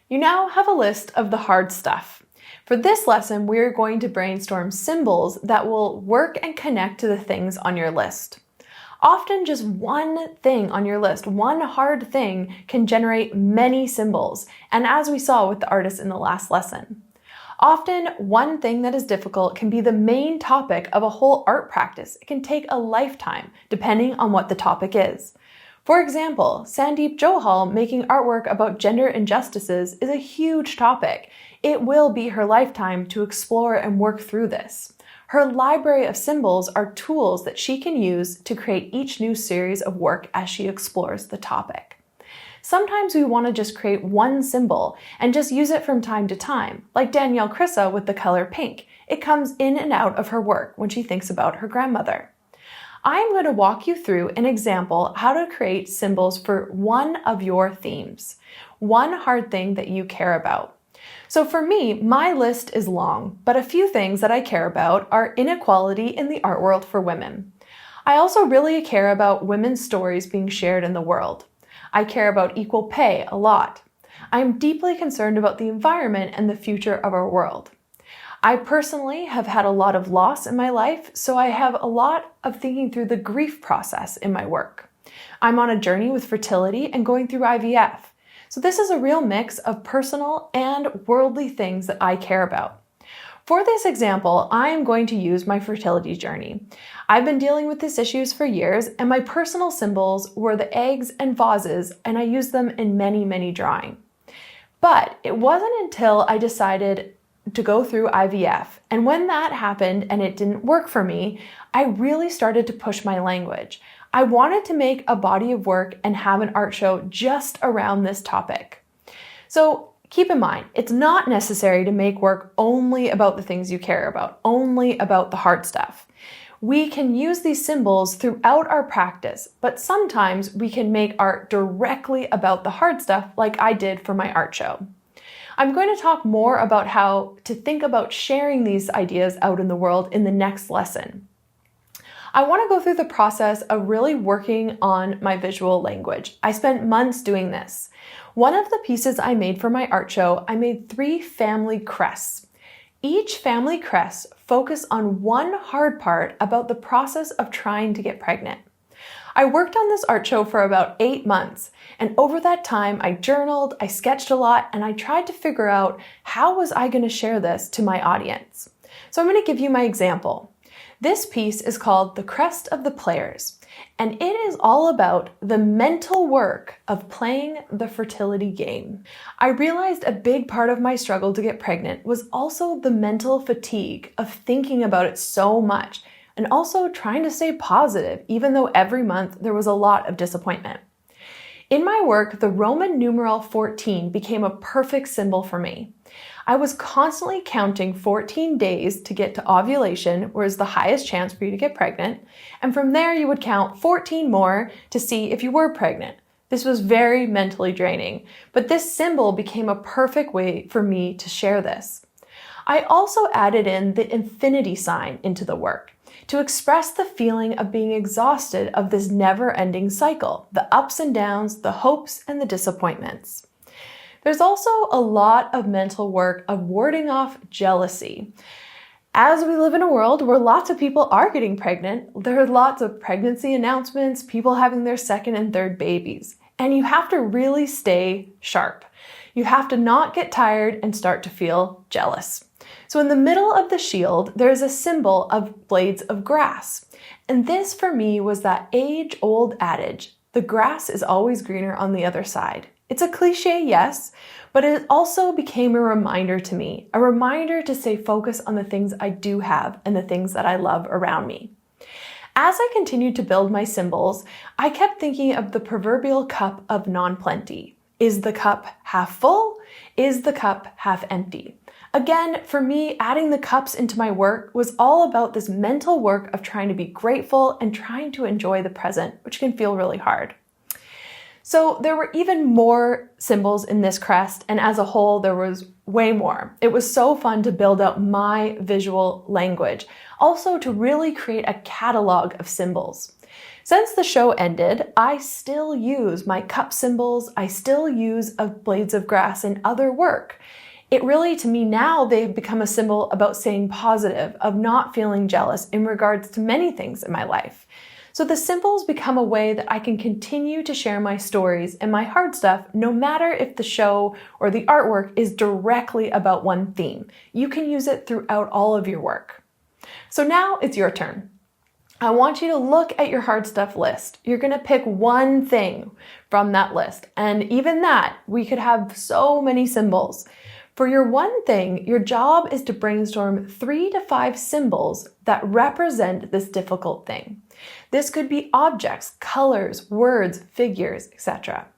You now have a list of the hard stuff. For this lesson, we're going to brainstorm symbols that will work and connect to the things on your list. Often just one thing on your list, one hard thing, can generate many symbols, and as we saw with the artist in the last lesson. Often, one thing that is difficult can be the main topic of a whole art practice. It can take a lifetime, depending on what the topic is. For example, Sandeep Johal making artwork about gender injustices is a huge topic. It will be her lifetime to explore and work through this. Her library of symbols are tools that she can use to create each new series of work as she explores the topic. Sometimes we want to just create one symbol and just use it from time to time, like Danielle Crissa with the color pink. It comes in and out of her work when she thinks about her grandmother. I'm going to walk you through an example how to create symbols for one of your themes, one hard thing that you care about. So for me, my list is long, but a few things that I care about are inequality in the art world for women. I also really care about women's stories being shared in the world. I care about equal pay a lot. I am deeply concerned about the environment and the future of our world. I personally have had a lot of loss in my life, so I have a lot of thinking through the grief process in my work. I'm on a journey with fertility and going through IVF. So this is a real mix of personal and worldly things that I care about. For this example, I am going to use my fertility journey. I've been dealing with these issues for years, and my personal symbols were the eggs and vases, and I used them in many drawings. But it wasn't until I decided to go through IVF, and when that happened and it didn't work for me, I really started to push my language. I wanted to make a body of work and have an art show just around this topic. So keep in mind, it's not necessary to make work only about the things you care about, only about the hard stuff. We can use these symbols throughout our practice, but sometimes we can make art directly about the hard stuff like I did for my art show. I'm going to talk more about how to think about sharing these ideas out in the world in the next lesson. I want to go through the process of really working on my visual language. I spent months doing this. One of the pieces I made for my art show, I made 3 family crests. Each family crest focused on one hard part about the process of trying to get pregnant. I worked on this art show for about 8 months, and over that time I journaled, I sketched a lot, and I tried to figure out how was I going to share this to my audience. So I'm going to give you my example. This piece is called The Crest of the Players, and it is all about the mental work of playing the fertility game. I realized a big part of my struggle to get pregnant was also the mental fatigue of thinking about it so much, and also trying to stay positive, even though every month there was a lot of disappointment. In my work, the Roman numeral 14 became a perfect symbol for me. I was constantly counting 14 days to get to ovulation, where is the highest chance for you to get pregnant, and from there you would count 14 more to see if you were pregnant. This was very mentally draining, but this symbol became a perfect way for me to share this. I also added in the infinity sign into the work to express the feeling of being exhausted of this never-ending cycle, the ups and downs, the hopes and the disappointments. There's also a lot of mental work of warding off jealousy. As we live in a world where lots of people are getting pregnant, there are lots of pregnancy announcements, people having their second and third babies, and you have to really stay sharp. You have to not get tired and start to feel jealous. So in the middle of the shield, there's a symbol of blades of grass. And this for me was that age-old adage, the grass is always greener on the other side. It's a cliche, yes, but it also became a reminder to me, a reminder to stay focused on the things I do have and the things that I love around me. As I continued to build my symbols, I kept thinking of the proverbial cup of non-plenty. Is the cup half full? Is the cup half empty? Again, for me, adding the cups into my work was all about this mental work of trying to be grateful and trying to enjoy the present, which can feel really hard. So there were even more symbols in this crest, and as a whole, there was way more. It was so fun to build out my visual language, also to really create a catalog of symbols. Since the show ended, I still use my cup symbols, I still use blades of grass in other work. It really, to me now, they've become a symbol about staying positive, of not feeling jealous in regards to many things in my life. So the symbols become a way that I can continue to share my stories and my hard stuff, no matter if the show or the artwork is directly about one theme. You can use it throughout all of your work. So now it's your turn. I want you to look at your hard stuff list. You're going to pick one thing from that list. And even that, we could have so many symbols. For your one thing, your job is to brainstorm 3 to 5 symbols that represent this difficult thing. This could be objects, colors, words, figures, etc.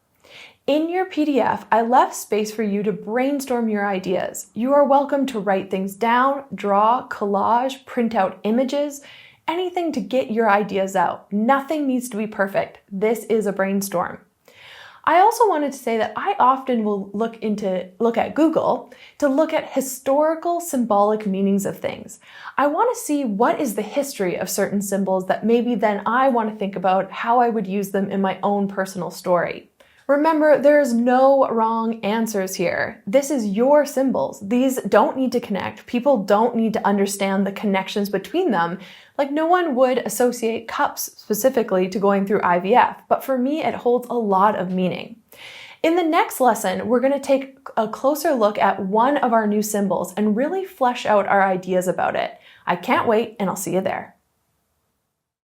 In your PDF, I left space for you to brainstorm your ideas. You are welcome to write things down, draw, collage, print out images, anything to get your ideas out. Nothing needs to be perfect. This is a brainstorm. I also wanted to say that I often will look at Google to look at historical symbolic meanings of things. I want to see what is the history of certain symbols that maybe then I want to think about how I would use them in my own personal story. Remember, there's no wrong answers here. This is your symbols. These don't need to connect. People don't need to understand the connections between them. Like no one would associate cups specifically to going through IVF, but for me, it holds a lot of meaning. In the next lesson, we're going to take a closer look at one of our new symbols and really flesh out our ideas about it. I can't wait, and I'll see you there.